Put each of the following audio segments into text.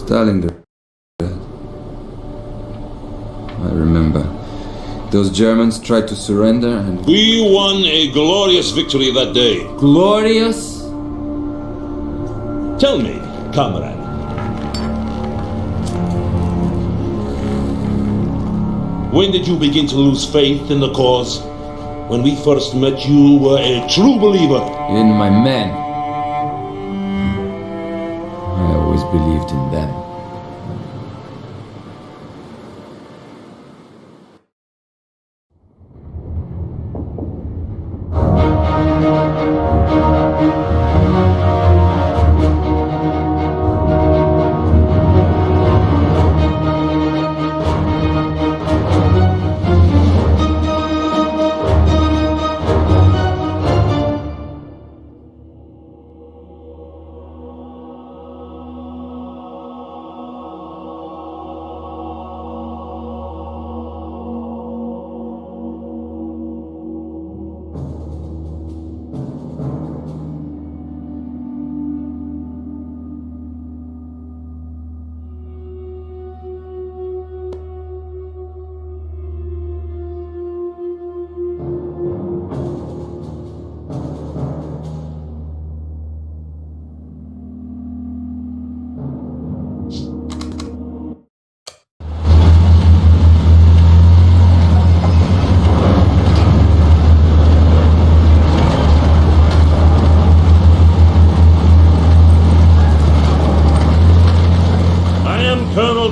Stalingrad. I remember. Those Germans tried to surrender and... We won a glorious victory that day. Glorious? Tell me, comrade. When did you begin to lose faith in the cause? When we first met, you were a true believer. In my men. I always believed in them.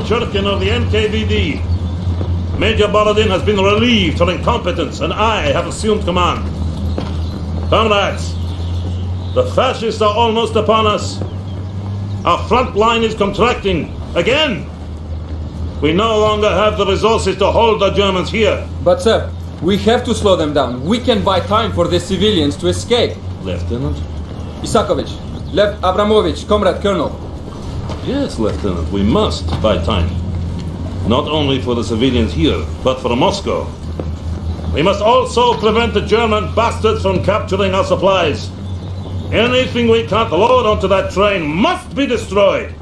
Churkin of the NKVD. Major Borodin has been relieved for incompetence, and I have assumed command. Comrades, the fascists are almost upon us. Our front line is contracting again. We no longer have the resources to hold the Germans here. But sir, we have to slow them down. We can buy time for the civilians to escape. Lieutenant? Isakovich, Lev Abramovich, Comrade Colonel. Yes, Lieutenant, we must buy time. Not only for the civilians here, but for Moscow. We must also prevent the German bastards from capturing our supplies. Anything we can't load onto that train must be destroyed.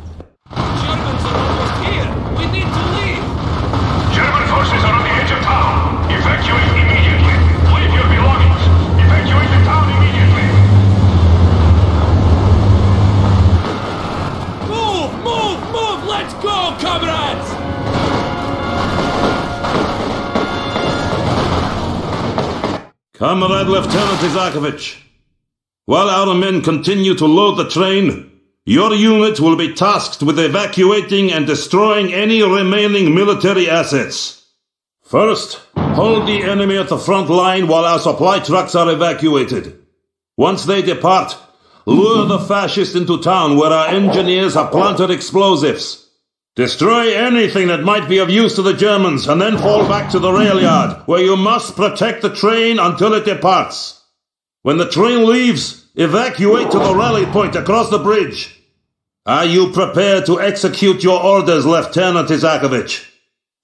Germans are almost here. We need to leave. German forces are on the edge of town. Evacuate immediately. Leave your belongings. Evacuate the town immediately. Move! Let's go, comrades! Comrade Lieutenant Isakovich, while our men continue to load the train, your unit will be tasked with evacuating and destroying any remaining military assets. First, hold the enemy at the front line while our supply trucks are evacuated. Once they depart, lure the fascists into town where our engineers have planted explosives. Destroy anything that might be of use to the Germans and then fall back to the rail yard, where you must protect the train until it departs. When the train leaves, evacuate to the rally point across the bridge. Are you prepared to execute your orders, Lieutenant Isakovich?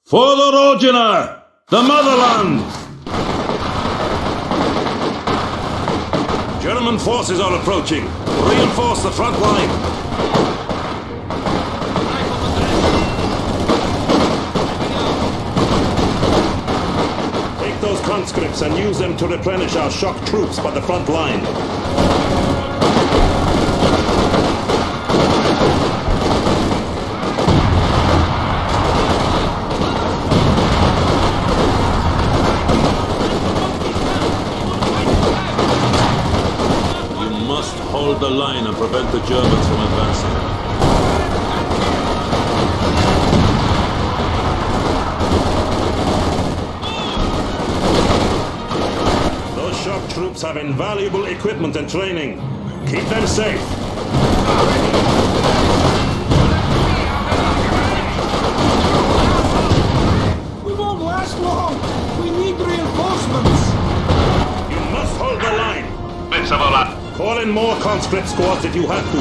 For the Rodina, the motherland! German forces are approaching. Reinforce the front line. Take those conscripts and use them to replenish our shock troops by the front line. Hold the line and prevent the Germans from advancing. Those shock troops have invaluable equipment and training. Keep them safe. We won't last long. We need reinforcements. You must hold the line. Bitsavola. Call in more conscript squads if you have to.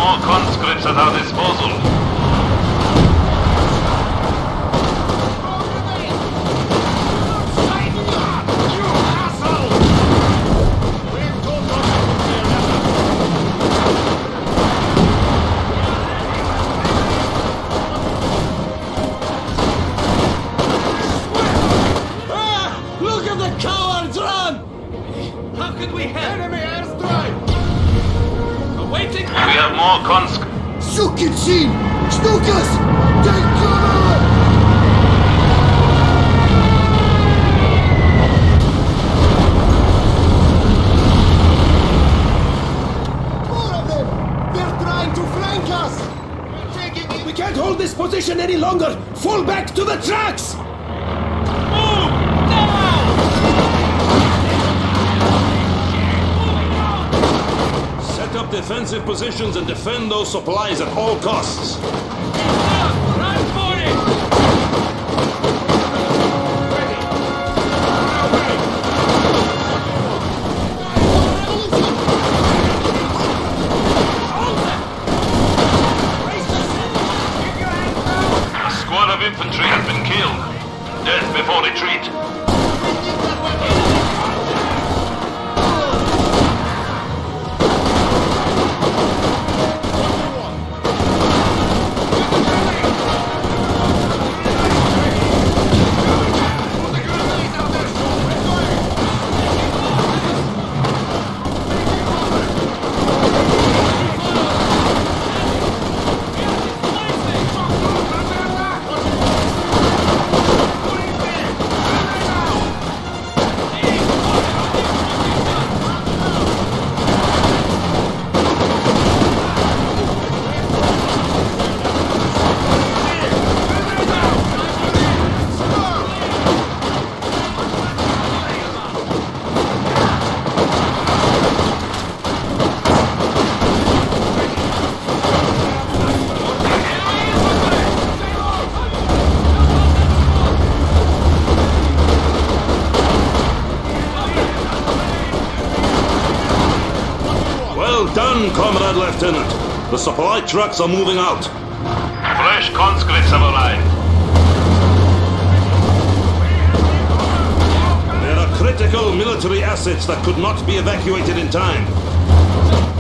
more conscripts at our disposal. Look at the cowards run! How can we help? Enemy airstrike! Awaiting. We have more conscripts. Sukitsin! Stukas! Take cover! More of them! They're trying to flank us! We can't hold this position any longer! Fall back to the tracks! Set up defensive positions and defend those supplies at all costs. Run for it! A squad of infantry has been killed. Death before retreat. Well done, Comrade Lieutenant. The supply trucks are moving out. Fresh conscripts have arrived. There are critical military assets that could not be evacuated in time.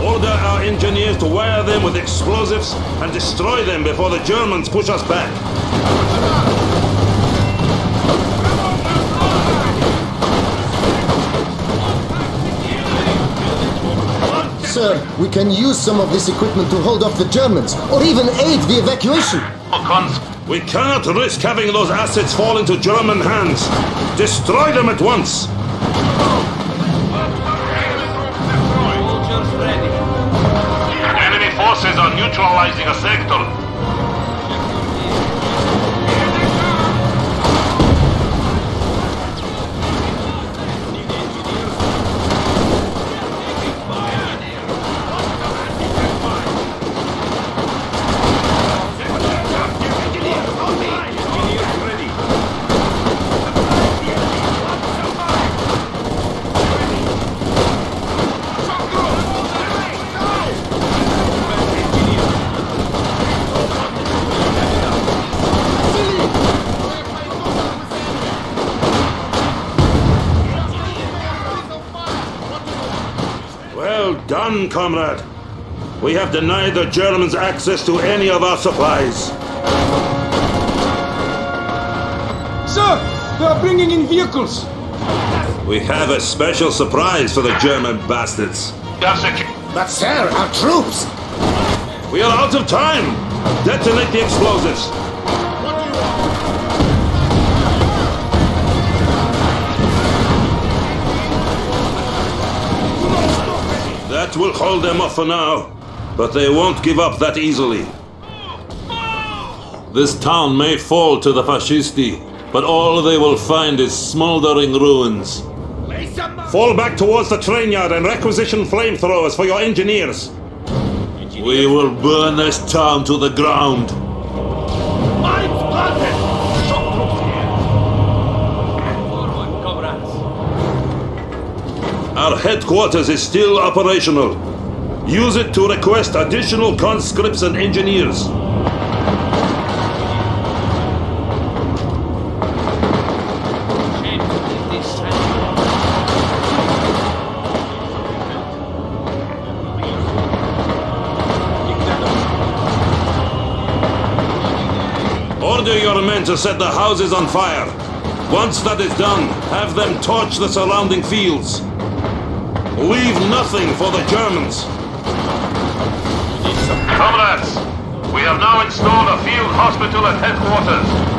Order our engineers to wire them with explosives and destroy them before the Germans push us back. Sir, we can use some of this equipment to hold off the Germans, or even aid the evacuation. We cannot risk having those assets fall into German hands. Destroy them at once. Soldiers ready. Enemy forces are neutralizing a sector. Well done, comrade. We have denied the Germans access to any of our supplies. Sir! They are bringing in vehicles! We have a special surprise for the German bastards. But sir, our troops! We are out of time! Detonate the explosives! That will hold them off for now, but they won't give up that easily. This town may fall to the Fascisti, but all they will find is smoldering ruins. Fall back towards the train yard and requisition flamethrowers for your engineers. We will burn this town to the ground. Forward, comrades. Our headquarters is still operational. Use it to request additional conscripts and engineers. Order your men to set the houses on fire. Once that is done, have them torch the surrounding fields. Leave nothing for the Germans. Comrades, we have now installed a field hospital at headquarters.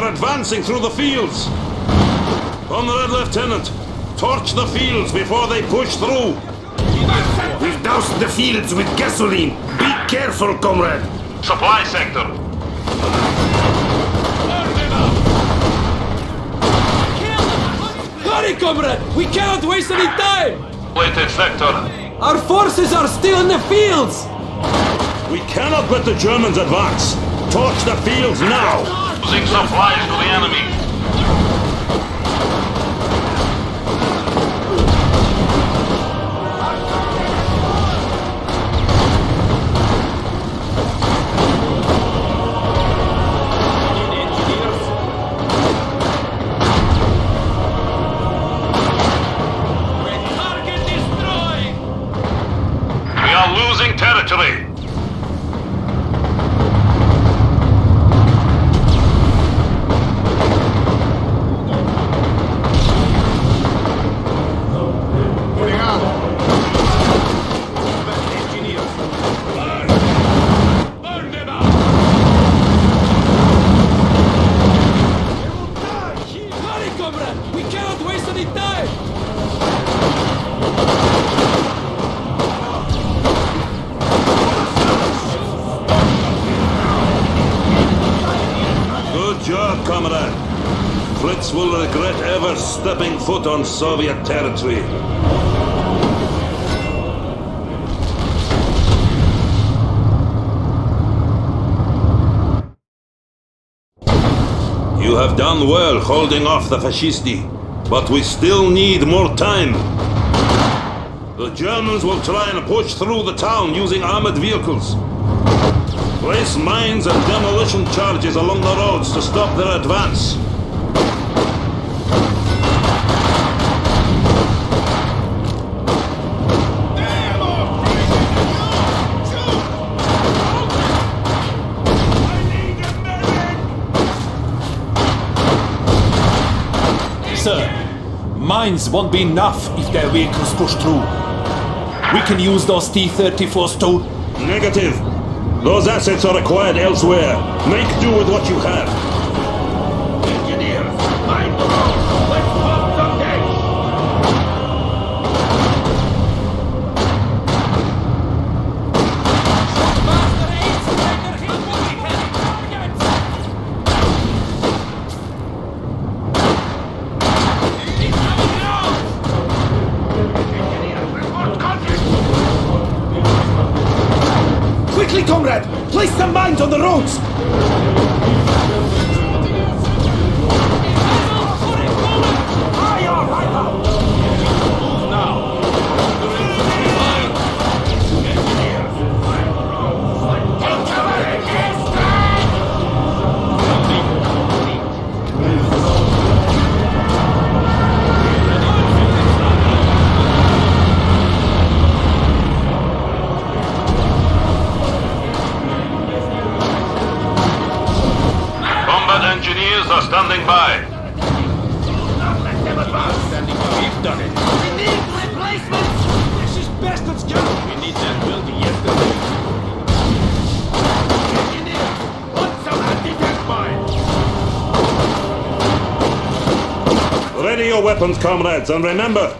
Advancing through the fields. Comrade Lieutenant, torch the fields before they push through. We've doused the fields with gasoline. Be careful, comrade. Supply sector. Hurry, comrade! We cannot waste any time! Plated sector. Our forces are still in the fields! We cannot let the Germans advance. Torch the fields now. Losing supplies to the enemy. Target destroyed! We are losing territory. Comrade, Fritz will regret ever stepping foot on Soviet territory. You have done well holding off the Fascisti, but we still need more time. The Germans will try and push through the town using armored vehicles. Place mines and demolition charges along the roads to stop their advance. Sir, mines won't be enough if their vehicles push through. We can use those T-34s too. Negative. Those assets are acquired elsewhere. Make do with what you have. Engineers, mind the road. Let's pump some gas. Quickly, comrade! Place some mines on the roads! Combat engineers are standing by. We've done it. We need replacements! This is bastards camp! We need that building yesterday. Engineer, put some anti-tank mines. Ready your weapons, comrades, and remember,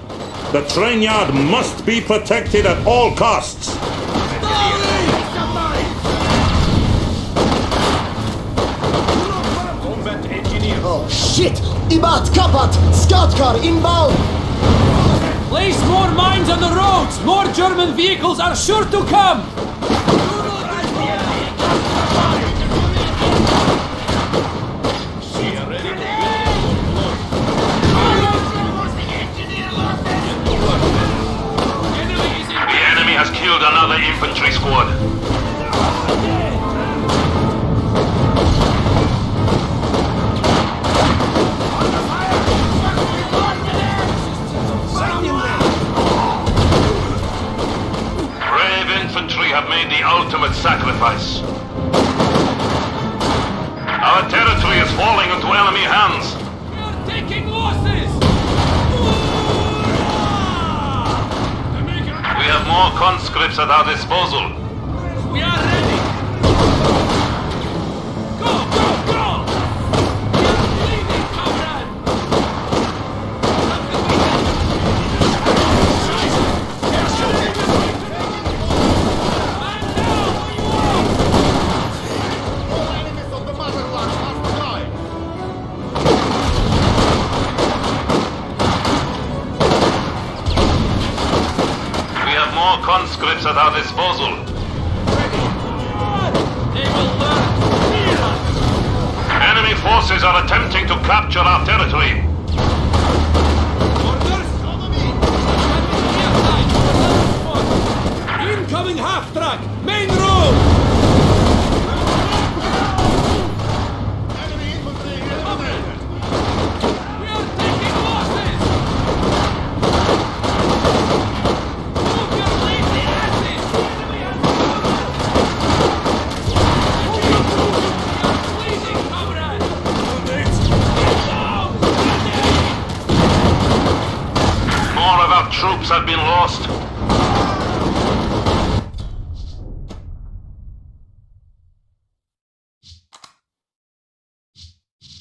the train yard must be protected at all costs. Some mines. Combat engineer. Oh shit! Ibat, Kapat! Scout car inbound! Place more mines on the roads! More German vehicles are sure to come! The enemy has killed another infantry squad. Brave infantry have made the ultimate sacrifice. Our territory is falling into enemy hands. We are taking losses! We have more conscripts at our disposal. We are ready! Go, go, go! We are bleeding, comrade! We have more conscripts at our disposal. They will learn to fear us! Enemy forces are attempting to capture our territory. Orders! Follow me! Incoming half-track! Main road! We are taking losses! Move your lazy asses! We are bleeding, comrade! More of our troops have been lost.